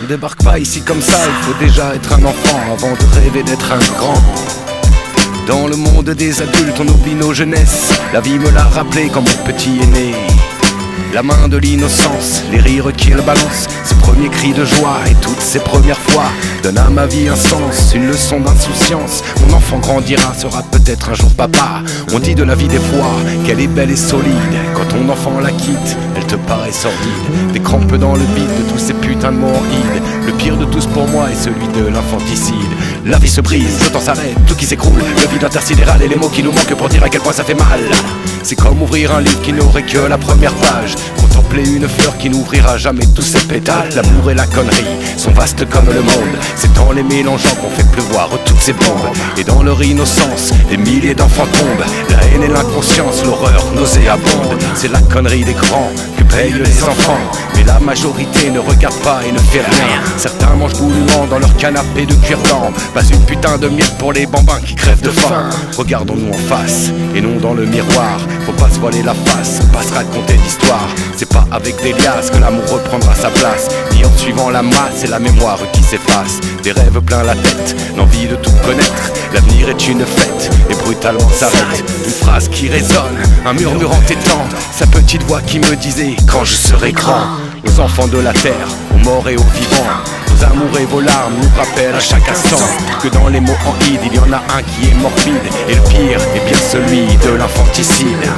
débarque pas ici comme ça, il faut déjà être un enfant avant de rêver d'être un grand. Dans le monde des adultes on oublie nos jeunesses, la vie me l'a rappelé quand mon petit est né. La main de l'innocence, les rires qu'il balance, ses premiers cris de joie et toutes ses premières fois donnent à ma vie un sens, une leçon d'insouciance. Mon enfant grandira, sera peut-être un jour papa. On dit de la vie des fois qu'elle est belle et solide. Quand ton enfant la quitte, elle te paraît sordide. Des crampes dans le bide de tous ces putains de mots en id. Le pire de tous pour moi est celui de l'infanticide. La vie se brise, le temps s'arrête, tout qui s'écroule. Le vide intersidéral et les mots qui nous manquent pour dire à quel point ça fait mal. C'est comme ouvrir un livre qui n'aurait que la première page. Contempler une fleur qui n'ouvrira jamais tous ses pétales. L'amour et la connerie sont vastes comme le monde. C'est en les mélangeant qu'on fait pleuvoir toutes ces bombes. Et dans leur innocence, des milliers d'enfants tombent. La haine et l'inconscience, l'horreur nauséabonde. C'est la connerie des grands que payent les enfants. Mais la majorité ne regarde pas et ne fait rien. Certains mangent goulûment dans leur canapé de cuir blanc. Pas une putain de miette pour les bambins qui crèvent de faim. Regardons-nous en face et non dans le miroir. Faut pas se voiler la face, pas se raconter d'histoire. C'est pas avec des liasses que l'amour reprendra sa place, ni en suivant la masse et la mémoire qui s'efface. Des rêves plein la tête, l'envie de tout connaître. L'avenir est une fête et brutalement s'arrête. Une phrase qui résonne, un murmure entêtant. Sa petite voix qui me disait quand je serai grand. Aux enfants de la terre, aux morts et aux vivants, vos amours et vos larmes nous rappellent à chaque instant que dans les mots en id, il y en a un qui est morbide. Et le pire est bien celui de l'infanticide.